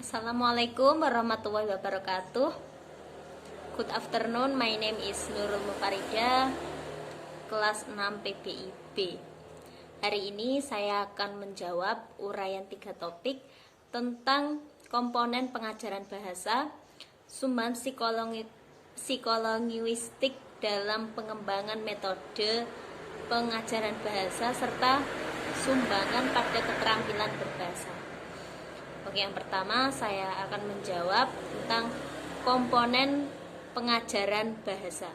Assalamualaikum warahmatullahi wabarakatuh. Good afternoon, my name is Nurul Mufarida, kelas 6 PBIB. Hari ini saya akan menjawab uraian 3 topik tentang komponen pengajaran bahasa, sumbangan psikolinguistik dalam pengembangan metode pengajaran bahasa, serta sumbangan pada keterampilan berbahasa. Oke, yang pertama saya akan menjawab tentang komponen pengajaran bahasa.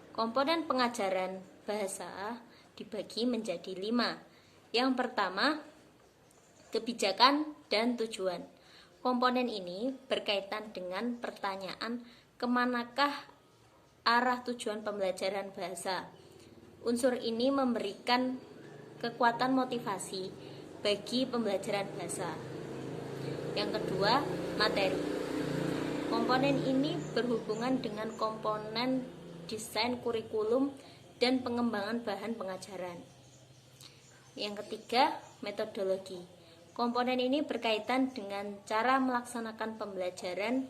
Komponen pengajaran bahasa dibagi menjadi 5. Yang pertama, kebijakan dan tujuan. Komponen ini berkaitan dengan pertanyaan kemanakah arah tujuan pembelajaran bahasa. Unsur ini memberikan kekuatan motivasi bagi pembelajaran bahasa. Yang kedua, materi. Komponen ini berhubungan dengan komponen desain kurikulum dan pengembangan bahan pengajaran. Yang ketiga, metodologi. Komponen ini berkaitan dengan cara melaksanakan pembelajaran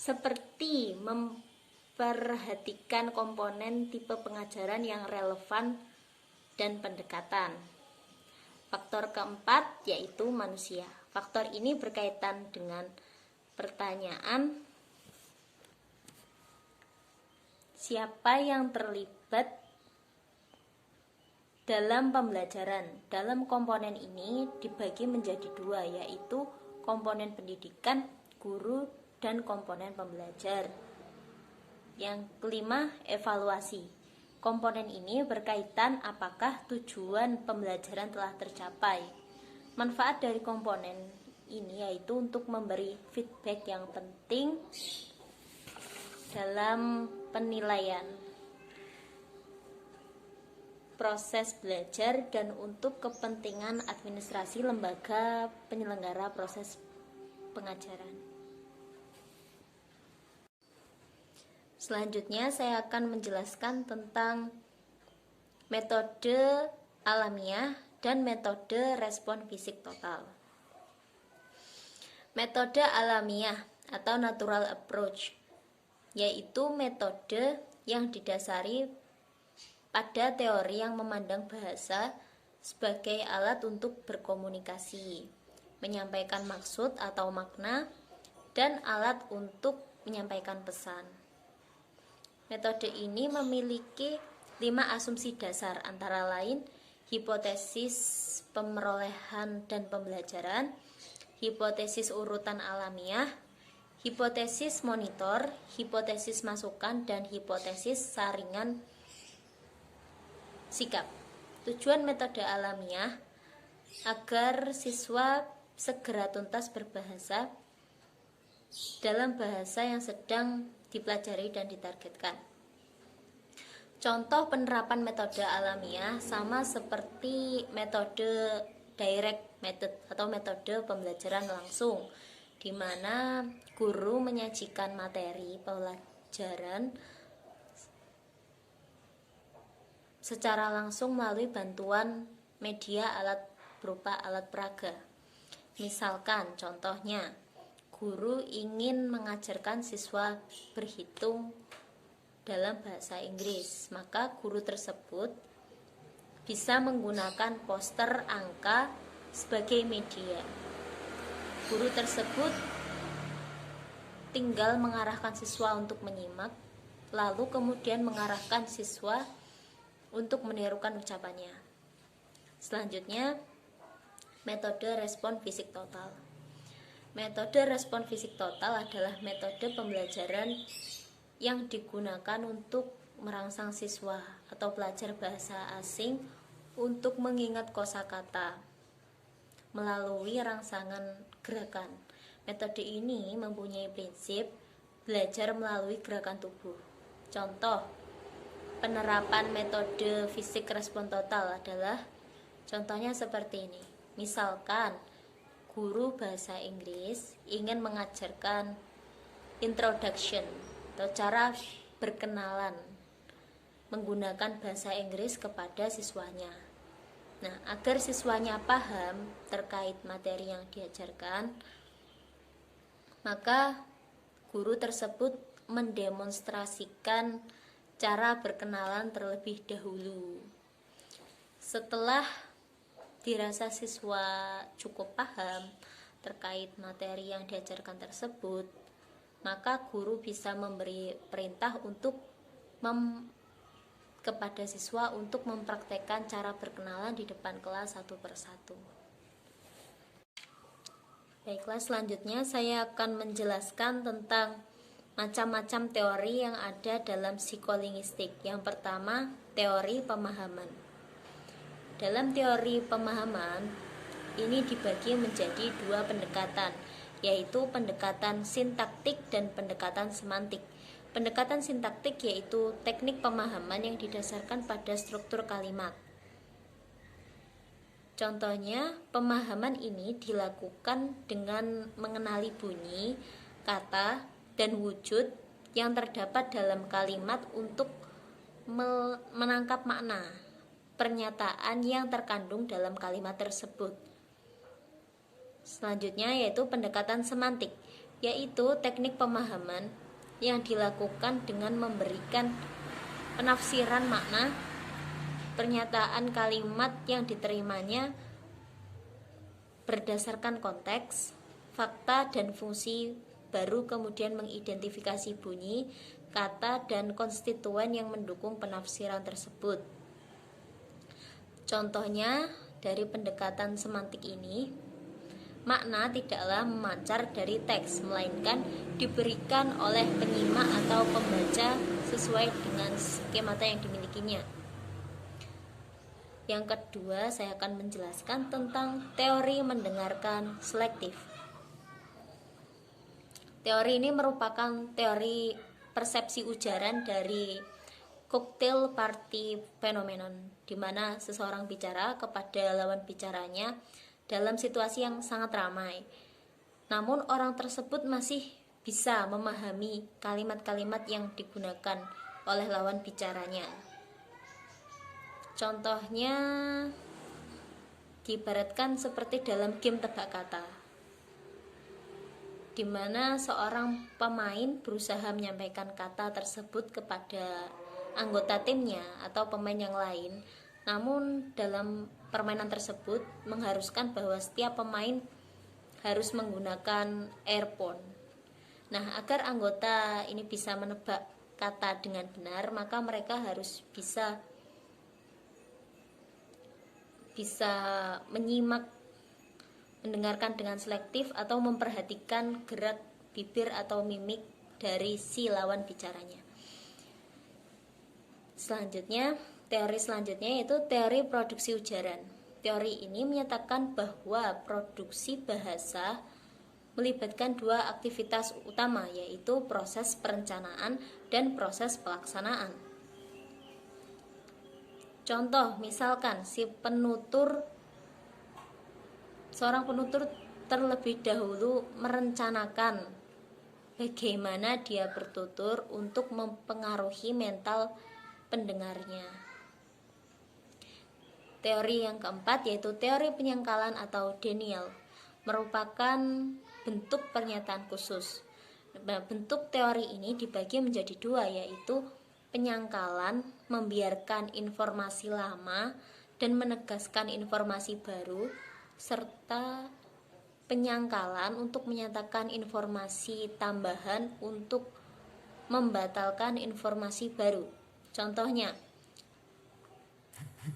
seperti memperhatikan komponen tipe pengajaran yang relevan dan pendekatan. Faktor keempat yaitu manusia. Faktor ini berkaitan dengan pertanyaan siapa yang terlibat dalam pembelajaran. Dalam komponen ini dibagi menjadi 2, yaitu komponen pendidikan, guru, dan komponen pembelajar. Yang kelima, evaluasi. Komponen ini berkaitan apakah tujuan pembelajaran telah tercapai. Manfaat dari komponen ini yaitu untuk memberi feedback yang penting dalam penilaian proses belajar dan untuk kepentingan administrasi lembaga penyelenggara proses pengajaran. Selanjutnya saya akan menjelaskan tentang metode alamiah dan metode respon fisik total. Metode alamiah atau natural approach yaitu metode yang didasari pada teori yang memandang bahasa sebagai alat untuk berkomunikasi, menyampaikan maksud atau makna, dan alat untuk menyampaikan pesan. Metode ini memiliki 5 asumsi dasar, antara lain hipotesis pemerolehan dan pembelajaran, hipotesis urutan alamiah, hipotesis monitor, hipotesis masukan, dan hipotesis saringan sikap. Tujuan metode alamiah agar siswa segera tuntas berbahasa dalam bahasa yang sedang dipelajari dan ditargetkan. Contoh penerapan metode alamiah sama seperti metode direct method atau metode pembelajaran langsung, di mana guru menyajikan materi pelajaran secara langsung melalui bantuan media alat berupa alat peraga. Misalkan contohnya, guru ingin mengajarkan siswa berhitung dalam bahasa Inggris, maka guru tersebut bisa menggunakan poster angka sebagai media. Guru tersebut tinggal mengarahkan siswa untuk menyimak, lalu kemudian mengarahkan siswa untuk menirukan ucapannya. Selanjutnya, metode respon fisik total. Metode respon fisik total adalah metode pembelajaran yang digunakan untuk merangsang siswa atau pelajar bahasa asing untuk mengingat kosakata melalui rangsangan gerakan. Metode ini mempunyai prinsip belajar melalui gerakan tubuh. Contoh penerapan metode fisik respon total adalah contohnya seperti ini. Misalkan guru bahasa Inggris ingin mengajarkan introduction atau cara berkenalan menggunakan bahasa Inggris kepada siswanya. Nah, agar siswanya paham terkait materi yang diajarkan, maka guru tersebut mendemonstrasikan cara berkenalan terlebih dahulu. Setelah dirasa siswa cukup paham terkait materi yang diajarkan tersebut, maka guru bisa memberi perintah kepada siswa untuk mempraktekkan cara berkenalan di depan kelas satu persatu. Baiklah, selanjutnya saya akan menjelaskan tentang macam-macam teori yang ada dalam psikolinguistik. Yang pertama, teori pemahaman. Dalam teori pemahaman, ini dibagi menjadi dua pendekatan, yaitu pendekatan sintaktik dan pendekatan semantik. Pendekatan sintaktik yaitu teknik pemahaman yang didasarkan pada struktur kalimat. Contohnya, pemahaman ini dilakukan dengan mengenali bunyi, kata, dan wujud yang terdapat dalam kalimat untuk menangkap makna pernyataan yang terkandung dalam kalimat tersebut. Selanjutnya yaitu pendekatan semantik, yaitu teknik pemahaman yang dilakukan dengan memberikan penafsiran makna pernyataan kalimat yang diterimanya berdasarkan konteks, fakta, dan fungsi, baru kemudian mengidentifikasi bunyi, kata, dan konstituen yang mendukung penafsiran tersebut. Contohnya, dari pendekatan semantik ini, makna tidaklah memancar dari teks, melainkan diberikan oleh penyimak atau pembaca sesuai dengan skemata yang dimilikinya. Yang kedua, saya akan menjelaskan tentang teori mendengarkan selektif. Teori ini merupakan teori persepsi ujaran dari cocktail party phenomenon, di mana seseorang bicara kepada lawan bicaranya dalam situasi yang sangat ramai. Namun orang tersebut masih bisa memahami kalimat-kalimat yang digunakan oleh lawan bicaranya. Contohnya diibaratkan seperti dalam game tebak kata, di mana seorang pemain berusaha menyampaikan kata tersebut kepada anggota timnya atau pemain yang lain. Namun dalam permainan tersebut mengharuskan bahwa setiap pemain harus menggunakan earphone. Nah, agar anggota ini bisa menebak kata dengan benar, maka mereka harus bisa menyimak, mendengarkan dengan selektif, atau memperhatikan gerak bibir atau mimik dari si lawan bicaranya. Selanjutnya, teori selanjutnya yaitu teori produksi ujaran. Teori ini menyatakan bahwa produksi bahasa melibatkan dua aktivitas utama, yaitu proses perencanaan dan proses pelaksanaan. Contoh, misalkan seorang penutur terlebih dahulu merencanakan bagaimana dia bertutur untuk mempengaruhi mental pendengarnya. Teori yang keempat yaitu teori penyangkalan atau denial, merupakan bentuk pernyataan khusus. Bentuk teori ini dibagi menjadi dua, yaitu penyangkalan, membiarkan informasi lama dan menegaskan informasi baru, serta penyangkalan untuk menyatakan informasi tambahan untuk membatalkan informasi baru. Contohnya,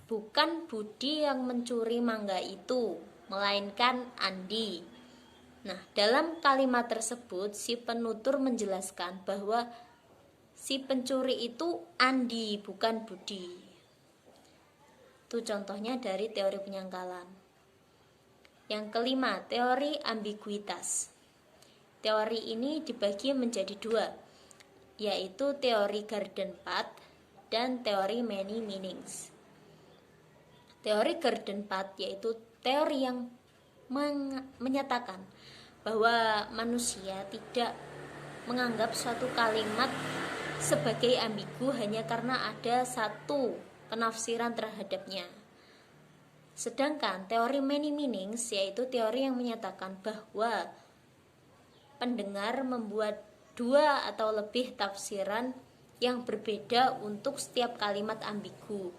bukan Budi yang mencuri mangga itu, melainkan Andi. Nah, dalam kalimat tersebut si penutur menjelaskan bahwa si pencuri itu Andi, bukan Budi. Itu contohnya dari teori penyangkalan. Yang kelima, teori ambiguitas. Teori ini dibagi menjadi dua, yaitu teori garden path dan teori many meanings. Teori garden path yaitu teori yang menyatakan bahwa manusia tidak menganggap suatu kalimat sebagai ambigu hanya karena ada satu penafsiran terhadapnya. Sedangkan teori many meanings yaitu teori yang menyatakan bahwa pendengar membuat dua atau lebih tafsiran yang berbeda untuk setiap kalimat ambigu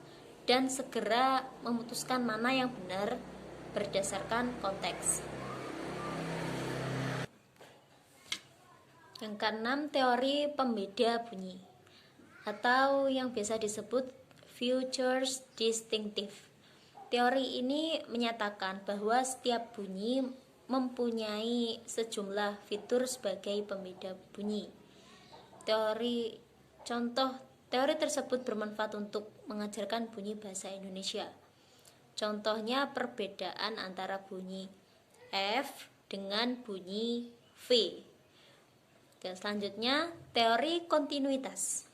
dan segera memutuskan mana yang benar berdasarkan konteks. Yang keenam, teori pembeda bunyi atau yang biasa disebut features distinctive. Teori ini menyatakan bahwa setiap bunyi mempunyai sejumlah fitur sebagai pembeda bunyi. Teori tersebut bermanfaat untuk mengajarkan bunyi bahasa Indonesia. Contohnya perbedaan antara bunyi F dengan bunyi V. Dan selanjutnya, teori kontinuitas.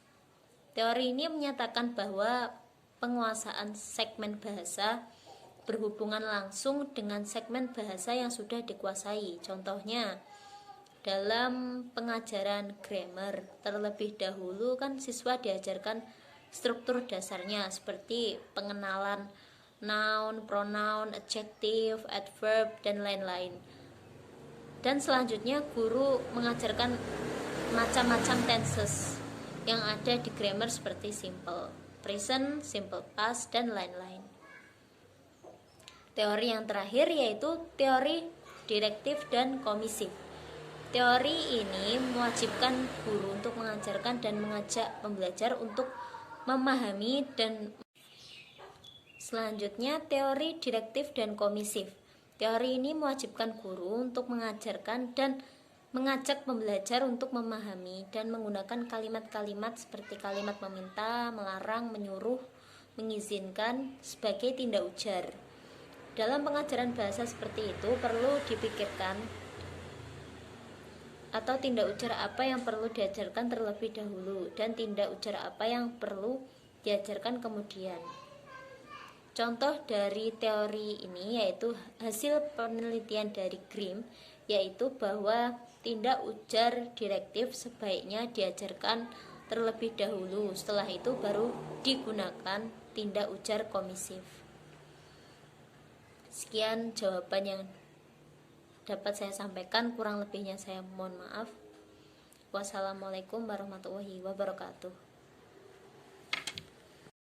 Teori ini menyatakan bahwa penguasaan segmen bahasa berhubungan langsung dengan segmen bahasa yang sudah dikuasai. Contohnya, dalam pengajaran grammar terlebih dahulu kan siswa diajarkan struktur dasarnya seperti pengenalan noun, pronoun, adjective, adverb, dan lain-lain. Dan selanjutnya guru mengajarkan macam-macam tenses yang ada di grammar seperti simple present, simple past, dan lain-lain. Teori yang terakhir yaitu teori direktif dan komisif. Teori ini mewajibkan guru untuk mengajarkan dan mengajak pembelajar untuk memahami dan selanjutnya teori direktif dan komisif. Teori ini mewajibkan guru untuk mengajarkan dan mengajak pembelajar untuk memahami dan menggunakan kalimat-kalimat seperti kalimat meminta, melarang, menyuruh, mengizinkan sebagai tindak ujar. Dalam pengajaran bahasa seperti itu perlu dipikirkan atau tindak ujar apa yang perlu diajarkan terlebih dahulu dan tindak ujar apa yang perlu diajarkan kemudian. Contoh dari teori ini yaitu hasil penelitian dari Grimm, yaitu bahwa tindak ujar direktif sebaiknya diajarkan terlebih dahulu, setelah itu baru digunakan tindak ujar komisif. Sekian jawaban yang dapat saya sampaikan, kurang lebihnya saya mohon maaf. Wassalamualaikum warahmatullahi wabarakatuh.